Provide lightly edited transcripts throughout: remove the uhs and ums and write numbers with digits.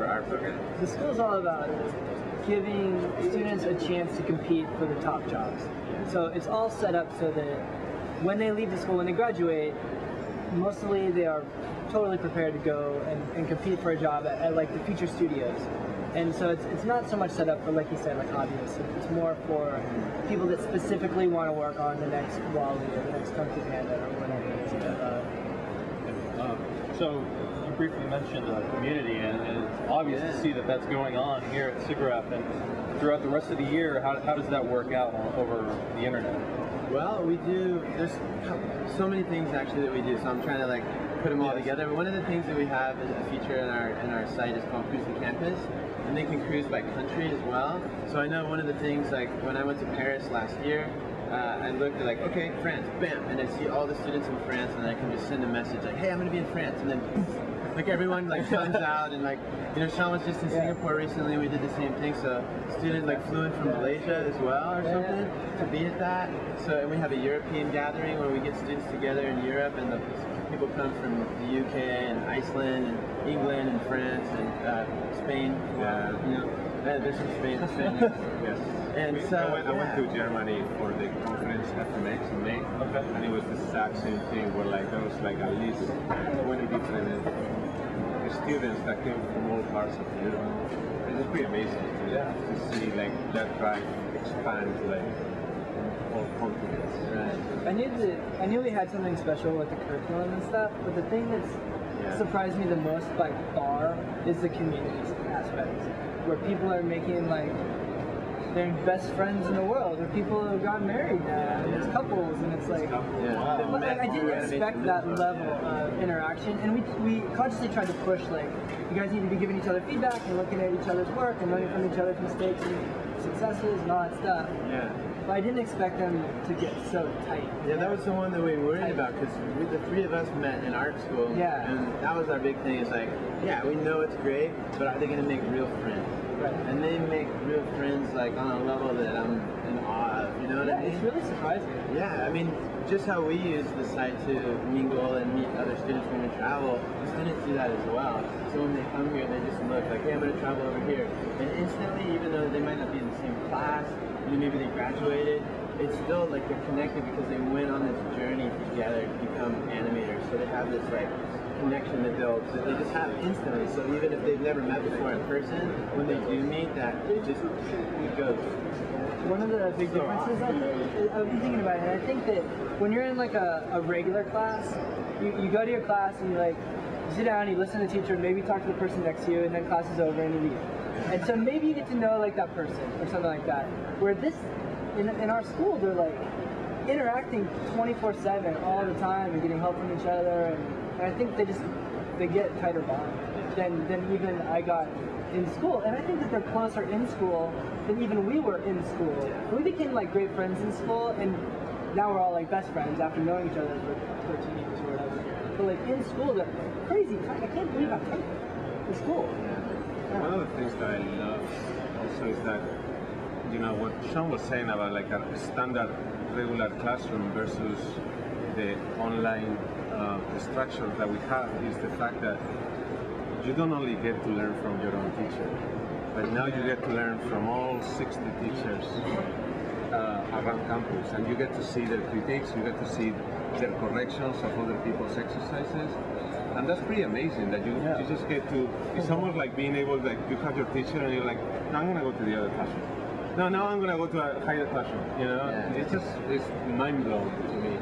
for our program? The school is all about giving students a chance to compete for the top jobs. So it's all set up so that when they leave the school, when they graduate, mostly they are totally prepared to go and compete for a job at like the future studios. And so it's not so much set up for, like you said, like hobbyists. It's more for people that specifically want to work on the next Wally or the next Kung Fu Panda or whatever it is. So you briefly mentioned community, and it's obvious to see that that's going on here at SIGGRAPH. And throughout the rest of the year, how does that work out over the internet? Well, there's so many things actually that we do, so I'm trying to like put them all together. But one of the things that we have is a feature in our site is called Cruise the Campus, and they can cruise by country as well. So I know one of the things, like when I went to Paris last year, I looked at like, okay, France, bam, and I see all the students in France, and I can just send a message like, hey, I'm gonna be in France, and then like everyone like comes out, and like, you know, Shawn was just in Singapore recently, we did the same thing, so students like flew in from Malaysia as well or something to be at that. So, and we have a European gathering where we get students together in Europe, and the people come from the UK and Iceland and England and France and Spain. You know, there's some Spain. Yes. And so I went to Germany for the conference FMX in May, and it was the exact same thing. Where like there was like at least 20 different students that came from all parts of Europe. It's just pretty amazing to see like that drive expand to like all continents. Right. I knew we had something special with the curriculum and stuff, but the thing that's surprised me the most by far is the community aspect, where people are making like their best friends in the world, or people who got married now, and there's couples, and it's like, I didn't expect that level of interaction, and we consciously tried to push like, you guys need to be giving each other feedback and looking at each other's work and learning from each other's mistakes and successes and all that stuff. But I didn't expect them to get so tight. Yeah, that was the one that we worried about, because the three of us met in art school, and that was our big thing. Is like, yeah, we know it's great, but are they going to make real friends? And they make real friends like on a level that I'm in awe of, you know what I mean? It's really surprising. Yeah, I mean, just how we use the site to mingle and meet other students when we travel, the students do that as well. So when they come here, they just look like, hey, I'm going to travel over here. And instantly, even though they might not be in the same class, maybe they graduated, it's still like they're connected because they went on this journey together to become animators. So they have this like connection that they just have instantly. So even if they've never met before in person, when they do meet, that it goes. One of the big differences, I've been thinking about it, and I think that when you're in like a regular class, you go to your class and you sit down, you listen to the teacher, maybe talk to the person next to you, and then class is over and you leave. And so maybe you get to know like that person or something like that. Where this, in our school, they're like interacting 24/7 all the time and getting help from each other, and I think they get tighter bonds than even I got in school. And I think that they're closer in school than even we were in school. We became like great friends in school, and now we're all like best friends after knowing each other for 13 years or whatever. But like in school, they're crazy tight. I can't believe how tight in school. One of the things that I love also is that, you know, what Shawn was saying about like a standard regular classroom versus the online structure that we have is the fact that you don't only get to learn from your own teacher, but now you get to learn from all 60 teachers around campus, and you get to see their critiques, you get to see their corrections of other people's exercises. And that's pretty amazing that you just get to, it's almost like being able, like you have your teacher and you're like, no, I'm going to go to the other classroom. No, I'm going to go to a higher classroom, you know? It's mind-blowing to me.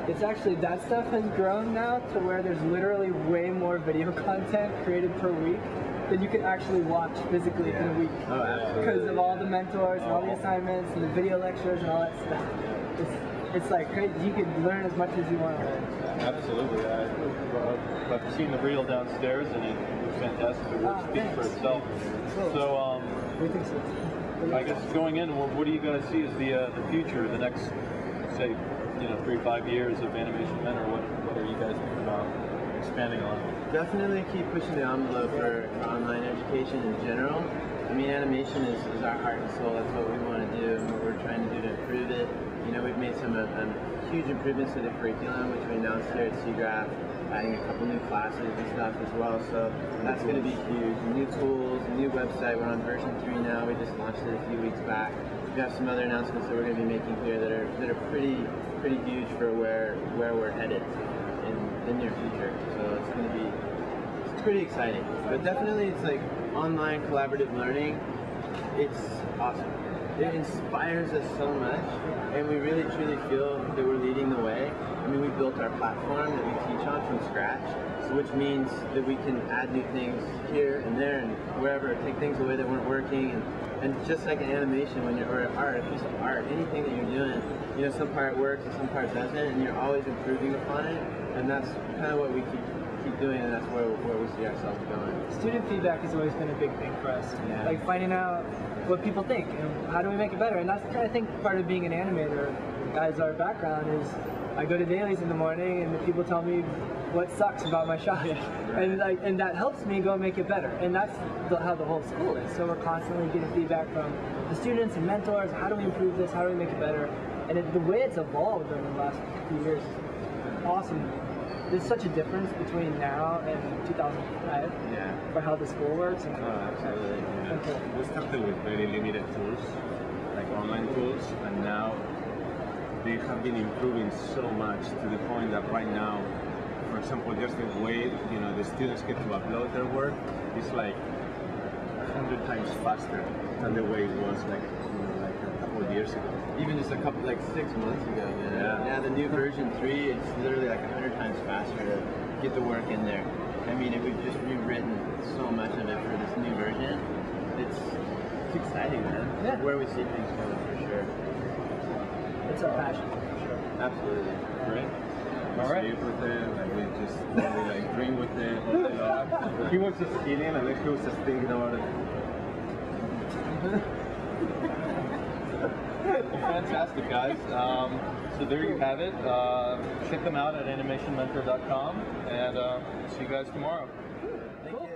It's actually, that stuff has grown now to where there's literally way more video content created per week than you can actually watch physically in a week. Oh, absolutely. Because of all the mentors and all the assignments and the video lectures and all that stuff. It's like crazy. You can learn as much as you want to learn. Absolutely. I've seen the reel downstairs, and it was fantastic. It really speaks for itself. So, we think so. I guess going in, what do you guys see as the future, the next, say, 3-5 years of Animation Men, or what are you guys thinking about expanding on? Definitely keep pushing the envelope for online education in general. I mean, animation is our heart and soul. That's what we want to do and what we're trying to do to improve it. You know, we've made some huge improvements to the curriculum, which we announced here at SIGGRAPH. adding a couple new classes and stuff as well. So that's going to be huge. New tools, new website. We're on version 3 now. We just launched it a few weeks back. We have some other announcements that we're going to be making here that are pretty huge for where we're headed in the near future. So it's going to be pretty exciting. But definitely, it's like online collaborative learning. It's awesome. It inspires us so much, and we really truly feel that we're leading the way. I mean, we built our platform that we teach on from scratch, so which means that we can add new things here and there and wherever, take things away that weren't working, and just like an animation, when you're, or art, a piece of art, anything that you're doing, you know, some part works and some part doesn't, and you're always improving upon it, and that's kind of what we keep doing, and that's where we see ourselves going. Student feedback has always been a big thing for us. Yeah. Like finding out what people think and how do we make it better. And that's, I think, part of being an animator. As our background is, I go to dailies in the morning and the people tell me what sucks about my shot, and that helps me go make it better. And that's how the whole school is. So we're constantly getting feedback from the students and mentors. How do we improve this? How do we make it better? And the way it's evolved over the last few years, awesome. There's such a difference between now and 2005 for how the school works. And Absolutely. Yeah. We started with very limited tools, like online tools, and now they have been improving so much to the point that right now, for example, just the way the students get to upload their work is like 100 times faster than the way it was like a couple of years ago. Even just a couple, like 6 months ago. Yeah, the new version 3, it's literally like 100 times faster to get the work in there. I mean, we've just rewritten so much of it for this new version. It's exciting, man. Yeah. Where we see things going, for sure. it's our passion, for sure. Absolutely. Great. We All right. sleep with it, like we just like drink with it all day long. He was just eating and then he was just thinking about it. Fantastic, guys. So there you have it. Check them out at animationmentor.com, and see you guys tomorrow. Thank you.